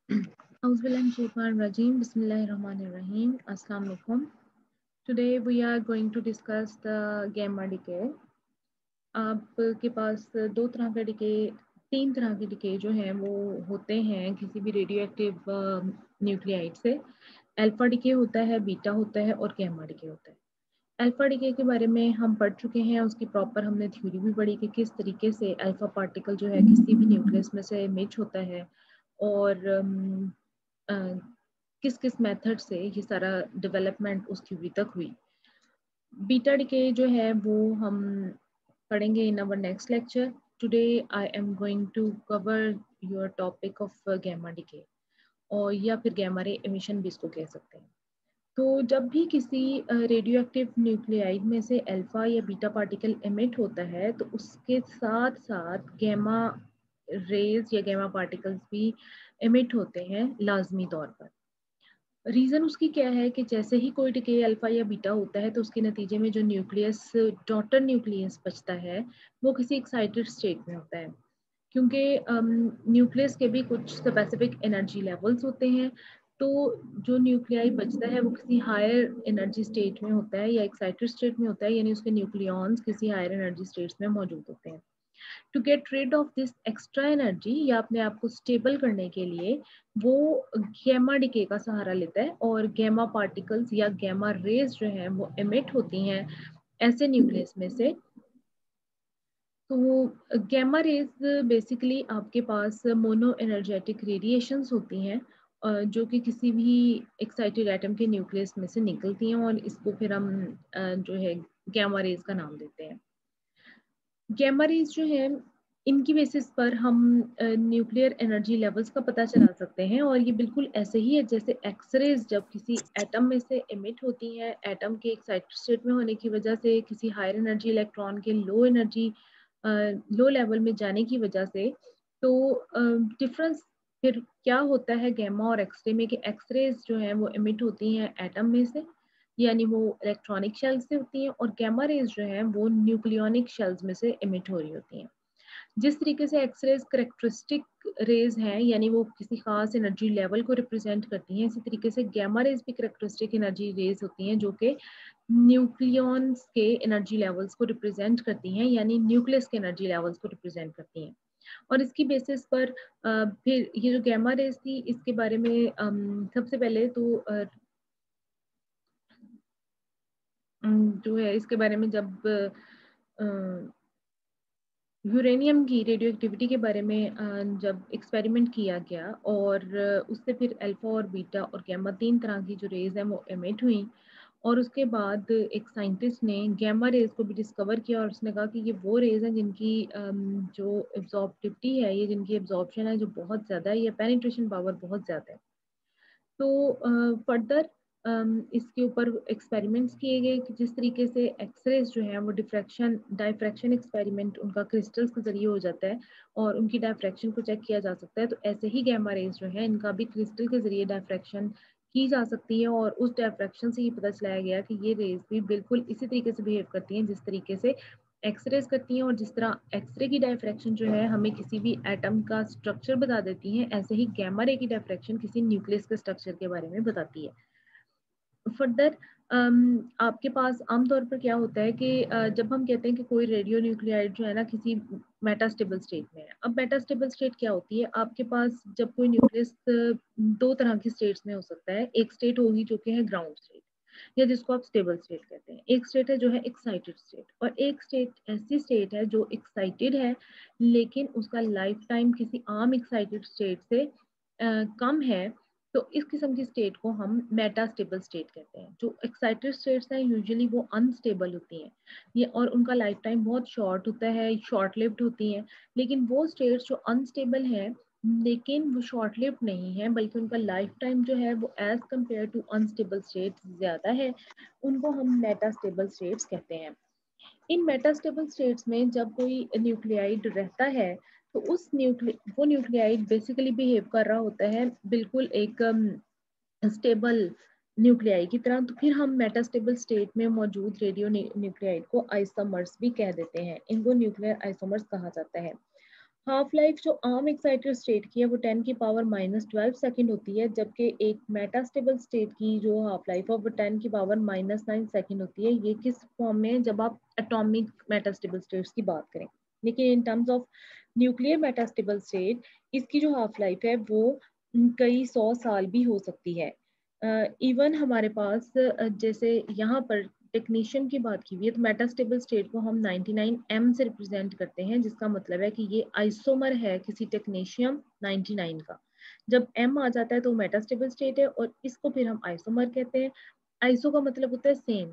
Auzubillahiminash-shaytanir-rajeem. Bismillahir-rahmanir-rahim. Assalamu alaikum. Today we are going to discuss the gamma decay. आपके पास दो तरह के decay, तीन तरह के डिके जो हैं वो होते हैं किसी भी रेडियो एक्टिव न्यूक्लियाइड से। अल्फा डिके होता है, बीटा होता है और गैमा डिके होता है। अल्फा डिके के बारे में हम पढ़ चुके हैं, उसकी प्रॉपर हमने थ्योरी भी पढ़ी कि किस तरीके से अल्फा पार्टिकल जो है किसी भी न्यूक्लियस में से इमिट होता है और किस किस मेथड से ये सारा डेवलपमेंट उस थ्योरी तक हुई। बीटा डिके जो है वो हम पढ़ेंगे in our next lecture. Today I am going to cover your topic of gamma decay, और या फिर गैमा रे एमिशन भी इसको कह सकते हैं। तो जब भी किसी रेडियो एक्टिव न्यूक्लियाइड में से अल्फा या बीटा पार्टिकल एमिट होता है तो उसके साथ साथ गैमा रेज या गैमा पार्टिकल्स भी एमिट होते हैं लाजमी तौर पर। रीजन उसकी क्या है कि जैसे ही कोई डिके अल्फा या बीटा होता है तो उसके नतीजे में जो न्यूक्लियस, डॉटर न्यूक्लियस बचता है, वो किसी एक्साइटेड स्टेट में होता है, क्योंकि न्यूक्लियस के भी कुछ स्पेसिफिक एनर्जी लेवल्स होते हैं। तो जो न्यूक्लियाई बचता है वो किसी हायर एनर्जी स्टेट में होता है या एक्साइटेड स्टेट में होता है, यानी उसके न्यूक्लियॉन्स किसी हायर एनर्जी स्टेट्स में मौजूद होते हैं। To get rid of this extra energy या अपने आप को स्टेबल करने के लिए वो गैमा डिके का सहारा लेता है, और गैमा पार्टिकल्स या गैमा रेज जो हैं वो एमिट होती हैं ऐसे न्यूक्लियस में से। तो गैमा रेज बेसिकली आपके पास मोनो एनर्जेटिक रेडिएशंस होती हैं जो कि किसी भी एक्साइटेड एटम के न्यूक्लियस में से निकलती हैं, और इसको फिर हम जो है गैमा रेज का नाम देते हैं। गैमा रेज जो है इनकी बेसिस पर हम न्यूक्लियर एनर्जी लेवल्स का पता चला सकते हैं, और ये बिल्कुल ऐसे ही है जैसे एक्सरेज जब किसी एटम में से एमिट होती हैं एटम के एक्साइटेड स्टेट में होने की वजह से, किसी हायर एनर्जी इलेक्ट्रॉन के लो एनर्जी लो लेवल में जाने की वजह से। तो डिफरेंस फिर क्या होता है गैमा और एक्सरे में कि एक्सरेज जो है वो एमिट होती हैं एटम में से, यानी वो इलेक्ट्रॉनिक शेल्स से होती हैं, और गैमा रेज जो है वो न्यूक्लियोनिक शेल्स में से एमिट हो रही होती हैं। जिस तरीके से एक्सरेज करेक्टरिस्टिक रेज हैं, यानी वो किसी खास एनर्जी लेवल को रिप्रेजेंट करती हैं, इसी तरीके से गैमा रेज भी करेक्टरिस्टिक एनर्जी रेज होती हैं जो कि न्यूक्लियॉन्स के एनर्जी लेवल्स को रिप्रेजेंट करती हैं, यानी न्यूक्लियस के एनर्जी लेवल्स को रिप्रेजेंट करती हैं। और इसकी बेसिस पर फिर ये जो गैमा रेज थी इसके बारे में सबसे पहले तो जो है इसके बारे में जब यूरेनियम की रेडियो एक्टिविटी के बारे में जब एक्सपेरिमेंट किया गया, और उससे फिर अल्फा और बीटा और गैमा तीन तरह की जो रेज हैं वो एमिट हुई, और उसके बाद एक साइंटिस्ट ने गैमा रेज को भी डिस्कवर किया, और उसने कहा कि ये वो रेज हैं जिनकी जो एब्जॉर्प्टिविटी है, ये जिनकी एब्जॉर्प्शन है जो बहुत ज़्यादा है, ये पेनिट्रेशन पावर बहुत ज़्यादा है। तो फर्दर इसके ऊपर एक्सपेरिमेंट्स किए गए कि जिस तरीके से एक्सरेज जो है वो डिफ्रैक्शन डायफ्रैक्शन एक्सपेरिमेंट उनका क्रिस्टल्स के जरिए हो जाता है और उनकी डायफ्रैक्शन को चेक किया जा सकता है, तो ऐसे ही गैमा रेज जो है इनका भी क्रिस्टल के जरिए डायफ्रैक्शन की जा सकती है, और उस डायफ्रैक्शन से ये पता चलाया गया कि ये रेज भी बिल्कुल इसी तरीके से बिहेव करती हैं जिस तरीके से एक्सरेज करती हैं, और जिस तरह एक्सरे की डायफ्रैक्शन जो है हमें किसी भी एटम का स्ट्रक्चर बता देती हैं, ऐसे ही गैमा रे की डायफ्रैक्शन किसी न्यूक्लियस के स्ट्रक्चर के बारे में बताती है। फर्दर आपके पास आमतौर पर क्या होता है कि जब हम कहते हैं कि कोई रेडियो न्यूक्लियाइड जो है ना किसी मेटास्टेबल स्टेट में है। अब मेटास्टेबल स्टेट क्या होती है, आपके पास जब कोई न्यूक्लियस दो तरह की स्टेट्स में हो सकता है। एक स्टेट होगी जो कि है ग्राउंड स्टेट, या जिसको आप स्टेबल स्टेट कहते हैं। एक स्टेट है जो है एक्साइटेड स्टेट, और एक स्टेट ऐसी स्टेट है जो एक्साइटेड है लेकिन उसका लाइफ टाइम किसी आम एक्साइटेड स्टेट से कम है। तो इस किस्म की स्टेट को हम मेटास्टेबल स्टेट कहते हैं। जो एक्साइटेड स्टेट्स हैं यूजुअली वो अनस्टेबल होती हैं, ये और उनका लाइफ टाइम बहुत शॉर्ट होता है, शॉर्ट लिव्ड होती हैं। लेकिन वो स्टेट्स जो अनस्टेबल हैं लेकिन वो शॉर्ट लिव्ड नहीं है, बल्कि उनका लाइफ टाइम जो है वो as compare to unstable states ज़्यादा है, उनको हम मेटास्टेबल स्टेट्स कहते हैं। इन मेटास्टेबल स्टेट्स में जब कोई न्यूक्लियाइड रहता है तो वो न्यूक्लियाइड बेसिकली बिहेव कर रहा होता है बिल्कुल एक स्टेबल न्यूक्लियाई की तरह। तो फिर हम मेटास्टेबल स्टेट में मौजूद रेडियो न्यूक्लियाइड को आइसोमर्स भी कह देते हैं, इनको न्यूक्लियर आइसोमर्स कहा जाता है। हाफ लाइफ जो आम एक्साइटेड स्टेट की है वो 10⁻⁻12 सेकंड होती है, जबकि एक मेटास्टेबल स्टेट की जो हाफ लाइफ है वो 10⁻⁻9 सेकंड होती है। ये किस फॉर्म में, जब आप एटॉमिक मेटास्टेबल स्टेट्स की बात करें। लेकिन in terms of nuclear metastable state इसकी जो हाफ लाइफ है वो कई 100 साल भी हो सकती है। इवन हमारे पास जैसे यहाँ पर टेक्नीशियम की बात की हुई है, तो मेटास्टेबल स्टेट को हम 99 से रिप्रेजेंट करते हैं, जिसका मतलब है कि ये आइसोमर है किसी टेक्नीशियम 99 का। जब एम आ जाता है तो मेटास्टेबल स्टेट है, और इसको फिर हम आइसोमर कहते हैं। आइसो का मतलब होता है सेम,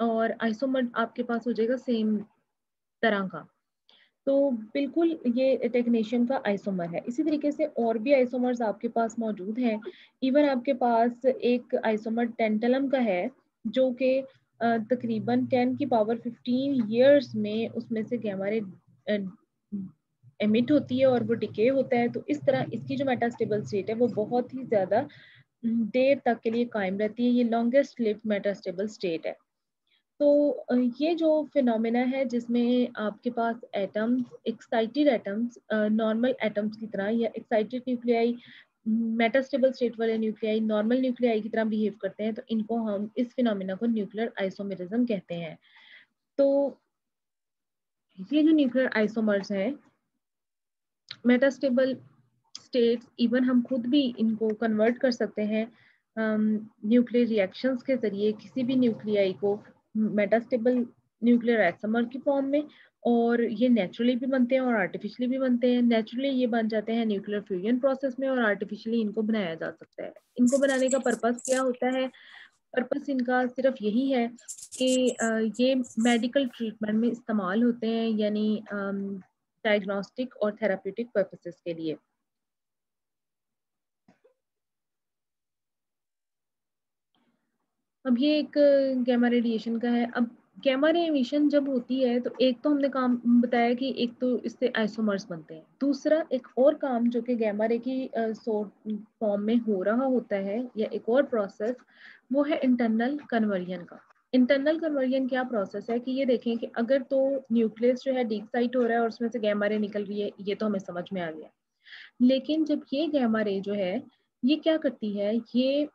और आइसोमर आपके पास हो जाएगा सेम तरह का। तो बिल्कुल ये टेक्नीशियम का आइसोमर है। इसी तरीके से और भी आइसोमर्स आपके पास मौजूद हैं। इवन आपके पास एक आइसोमर टेंटलम का है, जो कि तकरीबन 10⁻15 ईयर्स में उसमें से गैमा रे एमिट होती है और वो डिके होता है। तो इस तरह इसकी जो मेटास्टेबल स्टेट है वो बहुत ही ज्यादा देर तक के लिए कायम रहती है। ये लॉन्गेस्ट लिव्ड मेटास्टेबल स्टेट है। तो ये जो फिनोमेना है जिसमें आपके पास atoms, excited atoms normal atoms की तरह, या एक्साइटेड न्यूक्लियाई मेटास्टेबल स्टेट वाले न्यूक्लियाई नॉर्मल न्यूक्लियाई की तरह बिहेव करते हैं, तो इनको हम, इस फिनोमेना को न्यूक्लियर आइसोमेरिज्म कहते हैं। तो ये जो न्यूक्लियर आइसोमर्स हैं, मेटास्टेबल स्टेट्स, इवन हम खुद भी इनको कन्वर्ट कर सकते हैं न्यूक्लियर रिएक्शंस के जरिए किसी भी न्यूक्लियाई को मेटास्टेबल न्यूक्लियर आइसोमर की फॉर्म में। और ये नेचुरली भी बनते हैं और आर्टिफिशियली भी बनते हैं। नेचुरली ये बन जाते हैं न्यूक्लियर फ्यूजन प्रोसेस में, और आर्टिफिशियली इनको बनाया जा सकता है। इनको बनाने का पर्पस क्या होता है? पर्पस इनका सिर्फ यही है कि ये मेडिकल ट्रीटमेंट में इस्तेमाल होते हैं, यानी डायग्नोस्टिक और थेराप्यूटिक पर्पसेस के लिए। अब ये एक गैमा रेडिएशन का है। अब गैमा रे एमिशन जब होती है तो एक तो हमने काम बताया कि एक तो इससे आइसोमर्स बनते हैं, दूसरा एक और काम जो कि गैमा रे की फॉर्म में हो रहा होता है, या एक और प्रोसेस, वो है इंटरनल कन्वर्जन का। इंटरनल कन्वर्जन क्या प्रोसेस है कि ये देखें कि अगर तो न्यूक्लियस जो है डीक्साइट हो रहा है और उसमें से गैमा रे निकल रही है, ये तो हमें समझ में आ गया। लेकिन जब ये गैमा रे जो है ये क्या करती है, ये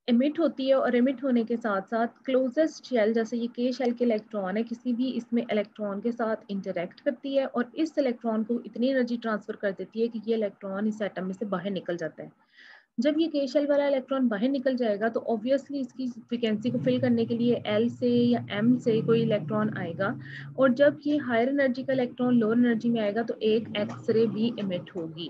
एमिट होती है, और एमिट होने के साथ साथ क्लोजेस्ट शेल, जैसे ये के शेल के इलेक्ट्रॉन है, किसी भी इसमें इलेक्ट्रॉन के साथ इंटरेक्ट करती है और इस इलेक्ट्रॉन को इतनी एनर्जी ट्रांसफर कर देती है कि ये इलेक्ट्रॉन इस एटम में से बाहर निकल जाता है। जब ये के शेल वाला इलेक्ट्रॉन बाहर निकल जाएगा तो ऑब्वियसली इसकी फ्रिक्वेंसी को फिल करने के लिए एल से या एम से कोई इलेक्ट्रॉन आएगा, और जब ये हायर एनर्जी का इलेक्ट्रॉन लोअर एनर्जी में आएगा तो एक एक्सरे भी एमिट होगी।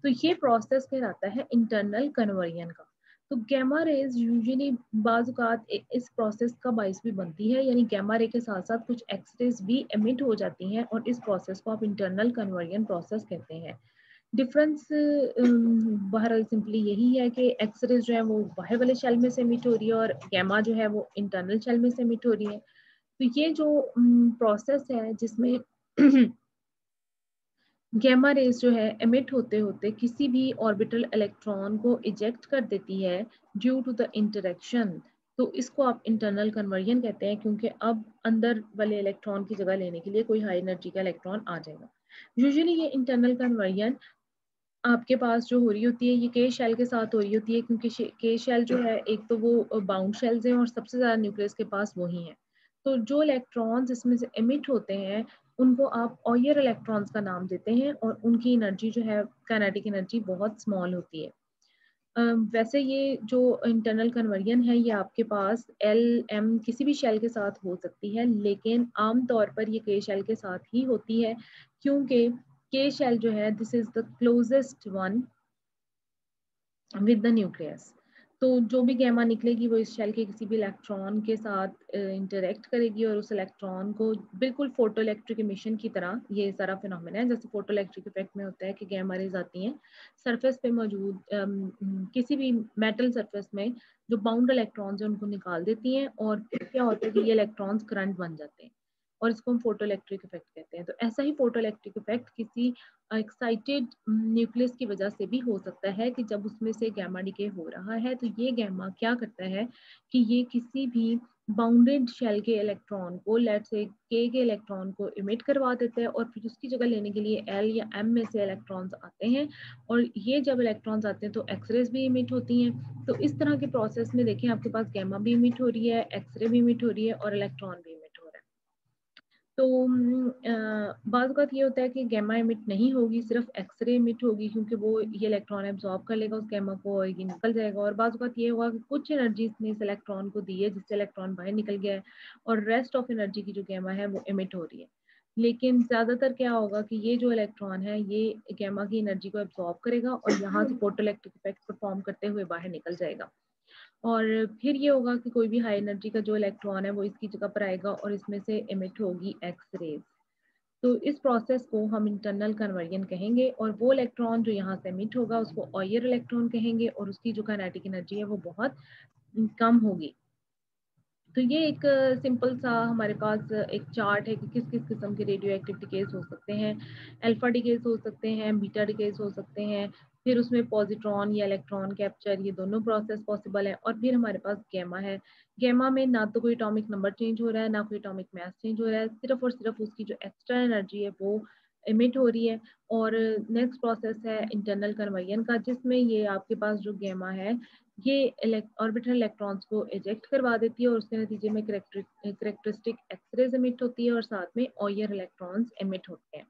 तो ये प्रोसेस कहलाता है इंटरनल कन्वर्जन का। तो गैमा रेज यूजुअली बाजुकात इस प्रोसेस का बाइस भी बनती है, यानी गैमा रे के साथ साथ कुछ एक्सरेज भी एमिट हो जाती हैं, और इस प्रोसेस को आप इंटरनल कन्वर्जन प्रोसेस कहते हैं। डिफरेंस बहरहाल सिंपली यही है कि एक्सरेज जो है वो बाहर वाले शेल में से एमिट हो रही है, और गैमा जो है वो इंटरनल शेल में से एमिट हो रही है। तो ये जो प्रोसेस है जिसमें गैमा रेज जो है एमिट होते होते किसी भी ऑर्बिटल इलेक्ट्रॉन को इजेक्ट कर देती है ड्यू टू द इंटरेक्शन, तो इसको आप इंटरनल कन्वर्जन कहते हैं, क्योंकि अब अंदर वाले इलेक्ट्रॉन की जगह लेने के लिए कोई हाई एनर्जी का इलेक्ट्रॉन आ जाएगा। यूजुअली ये इंटरनल कन्वर्जन आपके पास जो हो रही होती है ये के शेल के साथ हो रही होती है, क्योंकि के शेल जो है एक तो वो बाउंड शेल्स हैं और सबसे ज़्यादा न्यूक्लियस के पास वही है। तो जो इलेक्ट्रॉन्स इसमें से एमिट होते हैं उनको आप ऑयर इलेक्ट्रॉन्स का नाम देते हैं, और उनकी एनर्जी जो है काइनेटिक एनर्जी बहुत स्मॉल होती है। वैसे ये जो इंटरनल कन्वर्जन है ये आपके पास एल एम किसी भी शेल के साथ हो सकती है, लेकिन आम तौर पर ये के शेल के साथ ही होती है, क्योंकि के शेल जो है this is the closest one with the nucleus. तो जो भी गैमा निकलेगी वो इस शेल के किसी भी इलेक्ट्रॉन के साथ इंटरेक्ट करेगी, और उस इलेक्ट्रॉन को बिल्कुल फोटो इलेक्ट्रिक इमिशन की तरह ये सारा फिनोमेना है। जैसे फोटो इलेक्ट्रिक इफेक्ट में होता है कि गैमा रेज आती हैं सरफेस पे मौजूद किसी भी मेटल सरफेस में, जो बाउंड इलेक्ट्रॉन्स हैं उनको निकाल देती हैं, और फिर क्या होता है कि ये इलेक्ट्रॉन्स करंट बन जाते हैं, और इसको हम फोटो इलेक्ट्रिक इफेक्ट कहते हैं। तो ऐसा ही फोटो इलेक्ट्रिक इफेक्ट किसी एक्साइटेड न्यूक्लियस की वजह से भी हो सकता है कि जब उसमें से गैमा डिके हो रहा है तो ये गैमा क्या करता है कि ये किसी भी बाउंडेड शेल के इलेक्ट्रॉन को, लेट से के इलेक्ट्रॉन को इमिट करवा देता है और फिर उसकी जगह लेने के लिए एल या एम में से इलेक्ट्रॉन्स आते हैं, और ये जब इलेक्ट्रॉन्स आते हैं तो एक्सरेज भी इमिट होती हैं। तो इस तरह के प्रोसेस में देखें आपके पास गैमा भी इमिट हो रही है, एक्सरे भी इमिट हो रही है और इलेक्ट्रॉन भी इमिट हो रहा है। तो बाज़ औक़ात ये होता है कि गैमा इमिट नहीं होगी, सिर्फ एक्सरे इमिट होगी, क्योंकि वो ये इलेक्ट्रॉन एब्जॉर्ब कर लेगा उस गैमा को और ये निकल जाएगा। और बाज़ औक़ात ये होगा कि कुछ एनर्जी इसने इस इलेक्ट्रॉन को दी है जिससे इलेक्ट्रॉन बाहर निकल गया है और रेस्ट ऑफ एनर्जी की जो गैमा है वो इमिट हो रही है। लेकिन ज़्यादातर क्या होगा कि ये जो इलेक्ट्रॉन है ये गैमा की एनर्जी को एब्जॉर्ब करेगा और यहाँ से फोटोइलेक्ट्रिक इफेक्ट परफॉर्म करते हुए बाहर निकल जाएगा। और फिर ये होगा कि कोई भी हाई एनर्जी का जो इलेक्ट्रॉन है वो इसकी जगह पर आएगा और इसमें से इमिट होगी एक्स रेज। तो इस प्रोसेस को हम इंटरनल कन्वर्जन कहेंगे और वो इलेक्ट्रॉन जो यहाँ से इमिट होगा उसको ऑयर इलेक्ट्रॉन कहेंगे और उसकी जो काइनेटिक एनर्जी है वो बहुत कम होगी। तो ये एक सिंपल सा हमारे पास एक चार्ट है कि किस किस किस्म के रेडियो एक्टिव डिकेज हो सकते हैं। अल्फा डिकेज हो सकते हैं, बीटा डिकेज हो सकते हैं, फिर उसमें पॉजिट्रॉन या इलेक्ट्रॉन कैप्चर, ये दोनों प्रोसेस पॉसिबल है। और फिर हमारे पास गैमा है। गैमा में ना तो कोई एटॉमिक नंबर चेंज हो रहा है, ना कोई एटॉमिक मास चेंज हो रहा है, सिर्फ और सिर्फ उसकी जो एक्स्ट्रा एनर्जी है वो इमिट हो रही है। और नेक्स्ट प्रोसेस है इंटरनल कन्वर्जन का, जिसमें ये आपके पास जो गैमा है ये ऑर्बिटल इलेक्ट्रॉन्स को इजेक्ट करवा देती है और उसके नतीजे में करेक्टरिस्टिक एक्सरेज इमिट होती है और साथ में ऑयर इलेक्ट्रॉन्स इमिट होते हैं।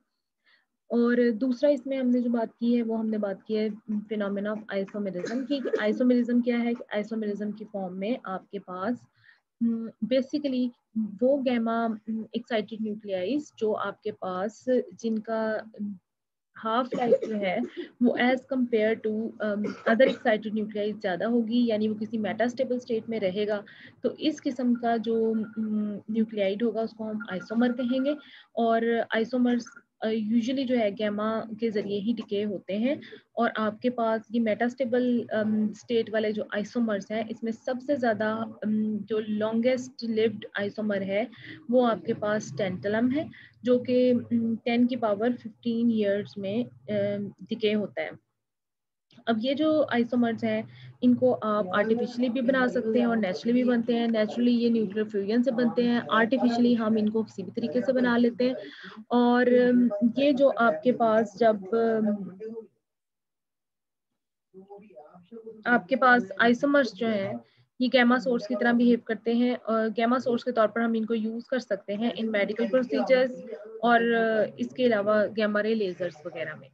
और दूसरा इसमें हमने जो बात की है वो हमने बात की है फिनोमेना ऑफ आइसोमेरिज्म की। आइसोमेरिज्म क्या है कि आइसोमेरिज्म की फॉर्म में आपके पास बेसिकली वो गैमा एक्साइटेड न्यूक्लियाइज जो आपके पास जिनका हाफ लाइफ जो है वो as compare to other excited nuclei ज़्यादा होगी, यानी वो किसी मेटास्टेबल स्टेट में रहेगा। तो इस किस्म का जो न्यूक्लियाइड होगा उसको हम आइसोमर कहेंगे। और आइसोमर्स यूजुअली जो है गैमा के ज़रिए ही डिके होते हैं। और आपके पास ये मेटास्टेबल स्टेट वाले जो आइसोमर्स हैं इसमें सबसे ज़्यादा जो लॉन्गेस्ट लिव्ड आइसोमर है वो आपके पास टेंटलम है, जो कि 10 की पावर 15 ईयर्स में डिके होता है। अब ये जो आइसोमर्स हैं इनको आप आर्टिफिशियली भी बना सकते हैं और नेचुरली भी बनते हैं। नेचुरली ये न्यूक्लियर फ्यूजन से बनते हैं, आर्टिफिशियली हम इनको किसी भी तरीके से बना लेते हैं। और ये जो आपके पास जब आपके पास आइसोमर्स जो हैं ये गैमा सोर्स की तरह बिहेव करते हैं और गैमा सोर्स के तौर पर हम इनको यूज कर सकते हैं इन मेडिकल प्रोसीजर्स और इसके अलावा गैमा रे लेजर्स वगैरह में।